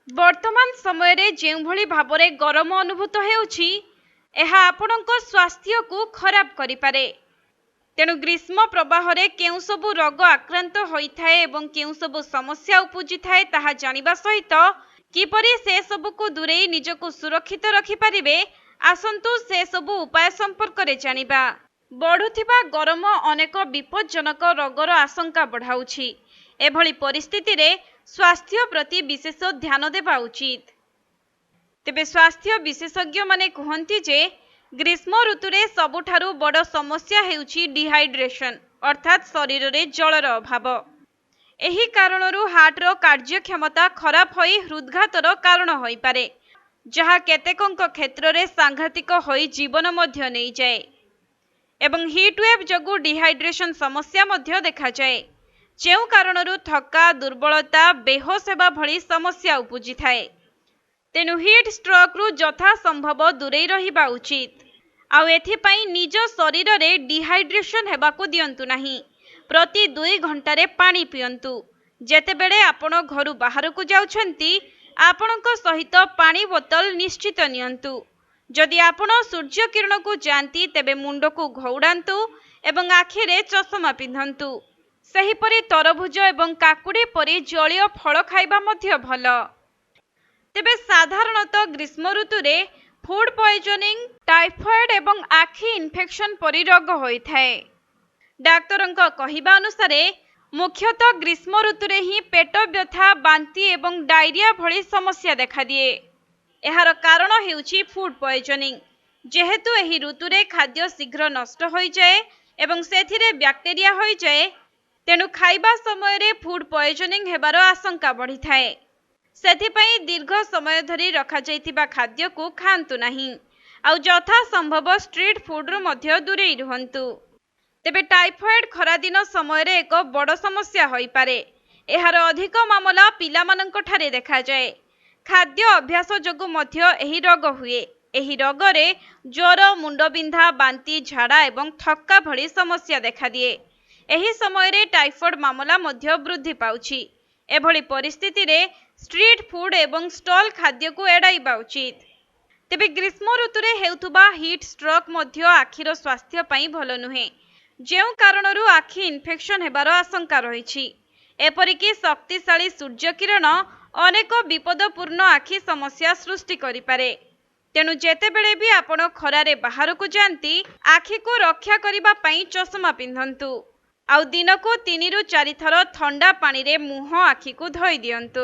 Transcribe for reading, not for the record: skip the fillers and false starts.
वर्तमान समय रे जेउभली भाबरे गरम अनुभूत हेउछि एहा आपणक स्वास्थ्य को खराब करि पारे। तेणु ग्रीष्म प्रवाह रे केउ सबु रोग आक्रांत होइथाए एवं केउ सबु समस्या उपजि थाए ताहा जानिबा सहित किपरि से सबु को दूरेई निजको सुरक्षित रखि पारिबे आसंतु से सबु उपाय संपर्क रे जानिबा। बढ़ुथिबा गरम अनेक विपज्जनक रोगर आशंका बढ़ाउछि। एभली परिस्थिति रे स्वास्थ्य प्रति विशेष ध्यान देवा उचित। तेबे स्वास्थ्य विशेषज्ञ माने कहନ୍ତି जे ग्रीष्म ऋतु रे सबुठारु बड़ समस्या हेउछि डिहाइड्रेशन अर्थात शरीर रे जलर अभाव। एही कारणरू हार्ट रो कार्यक्षमता खराब होई हृदघातर कारण होई पारे, जहा केतेकंक क्षेत्र रे सांघातिक होई जीवन मध्य नै जाय एवं हीट वेव जगु डिहाइड्रेशन समस्या मध्य देखा जाय, जेउ कारणरू थका दुर्बलता बेहोश हेबा भली समस्या उपजि थाए। तेनु हीट स्ट्रोक रु जथा संभव दूरे रहिबा उचित। आउ एथिपाई निज शरीर रे डिहाइड्रेशन हेबाकु दियंतु नाही। प्रति 2 घंटा रे पानी पियंतु। जेतेबेले आपण घरु बाहर को जाउछंती आपणक सहित पानी बोतल निश्चित नियंतु। जदि आपण सूर्य किरण को जानती तेबे मुंड को घौड़ांतु एवं आखि रे चश्मा पिंधंतु। सेहिपरि तरभुज एवं काकुड़ी परि जलीय फल खाइबा मध्य भल। तेबे साधारणतः ग्रीष्म ऋतु रे फूड पॉइजनिंग, टाइफॉइड एवं आखि इन्फेक्शन परि रोग होइथाए। डाक्तरंक कहिबा अनुसारे मुख्यतः ग्रीष्म ऋतु रे ही पेट व्यथा, बांती एवं डायरिया भली समस्या देखा दिए। एहार कारण हेउछि फूड पॉइजनिंग। जेहेतु एही ऋतु रे खाद्य शीघ्र नष्ट होई जाए एवं सेथिरे बैक्टेरिया होई जाए, तेणु खाइबा समय रे फूड पॉइजनिंग हेबार आशंका बढ़ी थाए। सेथिपई दीर्घ समय धरी रखा जाइथिबा खाद्य को खांतु नाही आउ जथा संभव स्ट्रीट फूड रु मध्य दूरे रुहंतु। तेबे टाइफॉइड खरा दिन समय रे एक बड़ समस्या होई पारे। एहार अधिक मामला पिला मानक ठारे देखा जाए। खाद्य अभ्यास जोगु मध्य एही रोग हुए। एही रोग रे ज्वर, मुंडबिंधा, बांती, झाड़ा एवं थक्का भली समस्या देखा दिए। एही समय रे टाइफॉइड मामला मध्य वृद्धि पाउछि। एभली परिस्थिति रे स्ट्रीट फूड एवं स्टॉल खाद्य को एड़ाइबा उचित। तेबे ग्रीष्म ऋतु रे हेउथुबा हीट स्ट्रोक मध्य आखिर स्वास्थ्य पई भलो नुहे, जेउ कारणरू आखि इन्फेक्शन हेबार आशंका रहिछि। एपरिकी शक्तिशाली सूर्य किरण अनेक विपदपूर्ण आखि समस्या सृष्टि करि पारे। तेणु जेतेबेले भी आपण खरारे बाहर को जानती आखि को रक्षा करिबा पई चश्मा पिंधंतु आउ दिन को 3 ରୁ 4 थर ठंडा पानी रे मुह आखि को धोई दियंतु।